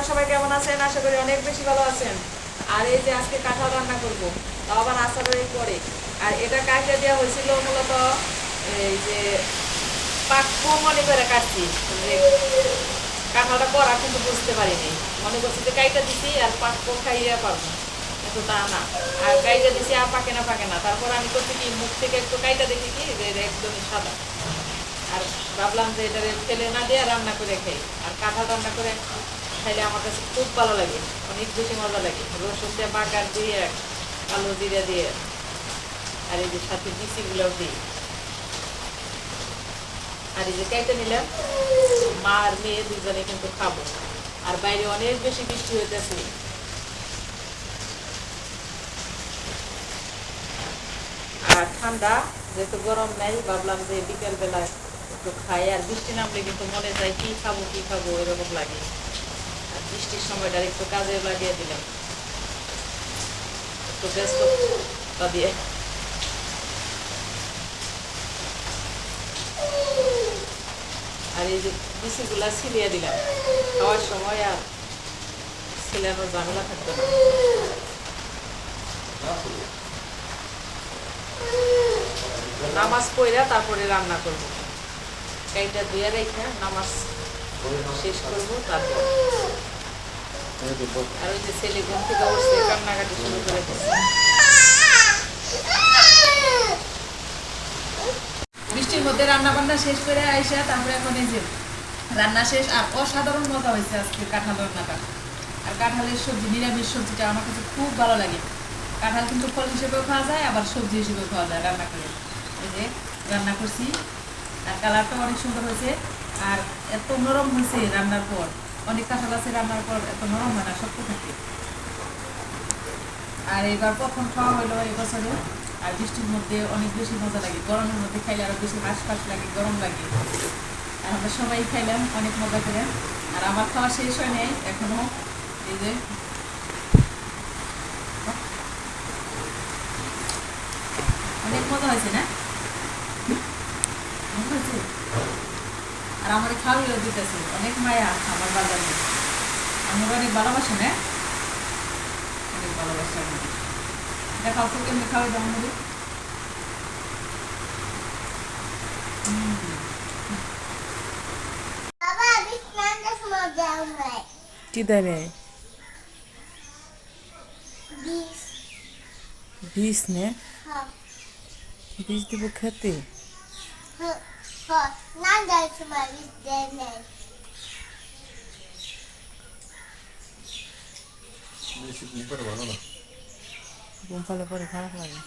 আপনারা সবাই কেমন আছেন? আশা করি অনেক বেশি ভালো আছেন। আর এই যে আজকে কাঁঠাল রান্না করব, তাও আবার আষাঢ়ের পরে। আর এটা কাটতে দেওয়া হয়েছিল মূলত এই যে পাক্য মনে করে কাটছি, যে কাঁঠালটা করা কিন্তু বুঝতে পারিনি। মনে করছি যে কাইটা দিছি আর পাক্য খাইয়া পারবো, কিন্তু তা না। আর কাইটা দিছি আর পাকে না। তারপর আমি করছি কি, মুখ থেকে একটু কাইটা দেখি কি যে এটা একদমই সাদা। আর ভাবলাম যে এটা ফেলে না দিয়ে রান্না করে খাই। আর কাঁঠাল রান্না করে খাইলে আমার কাছে খুব ভালো লাগে, অনেক বেশি মজা লাগে। রসুন দিয়ে বাগার দিয়ে, কালো জিরা দিয়ে, আর এই যে সাথে বিচিগুলোও দিই। আর এই যে কাইটা নিলাম, মা আর মেয়ে দুজনে কিন্তু খাবো। আর বাইরে অনেক বেশি বৃষ্টি হইতেছে আর ঠান্ডা, যেহেতু গরম নাই, ভাবলাম যে বিকেল বেলায় একটু খাই। আর বৃষ্টি নামলে কিন্তু মনে যায় কি খাবো এরকম লাগে। আর বৃষ্টির সময়টা একটু কাজে লাগিয়ে দিলাম, একটু ব্যস্ততা দিয়ে। আর এই যে বিচিগুলা ছিলিয়ে দিলাম, খাওয়ার সময় আর ছিলানোর ঝামেলা থাকতো না। নামাজ পড়া তারপরে রান্না করবো, কাইটা ধুয়ে রেখে নামাজ শেষ করবো তারপর। আর ওই যে ছেলে ঘুম থেকে উঠছে, কান্নাকাটি শুরু করে দিচ্ছে। বৃষ্টির মধ্যে রান্না বান্না শেষ করে আইসা তারপরে এখন এই যে রান্না শেষ। আর অসাধারণ মজা হয়েছে আজকে কাঁঠাল রান্নাটা। আর কাঁঠালের সবজি, নিরামিষ সবজিটা আমার কাছে খুব ভালো লাগে। কাঁঠাল কিন্তু ফল হিসেবেও খাওয়া যায়, আবার সবজি হিসেবেও খাওয়া যায় রান্না করে। এই যে রান্না করছি, আর কালারটাও অনেক সুন্দর হয়েছে। আর এত নরম হয়েছে রান্নার পর। অনেক কাঁঠাল আছে রান্নার পর এত নরম হয় না, শক্ত থাকে। আর এবার প্রথম খাওয়া হলো এই বছরে। আর বৃষ্টির মধ্যে অনেক বেশি মজা লাগে, গরমের মধ্যে খাইলে আরো বেশি হাঁসফাঁস লাগে, গরম লাগে। আর আমরা সবাই খাইলাম অনেক মজা করে। আর আমার খাওয়া শেষ হয় নাই এখনো। এই যে অনেক মজা হয়েছে না? মজা হয়েছে। আর আমার খাওয়াইও দিতেছে, অনেক মায়া আমার বাজারে। আমার অনেক ভালোবাসে না, অনেক ভালোবাসে আমার। এটা খাওয়া কেমনি খাওয়াই দাম হবে। কি দেবে? বিষ নে, বিষ দিব খেতে। ঘুম পালে পরে খারাপ লাগে।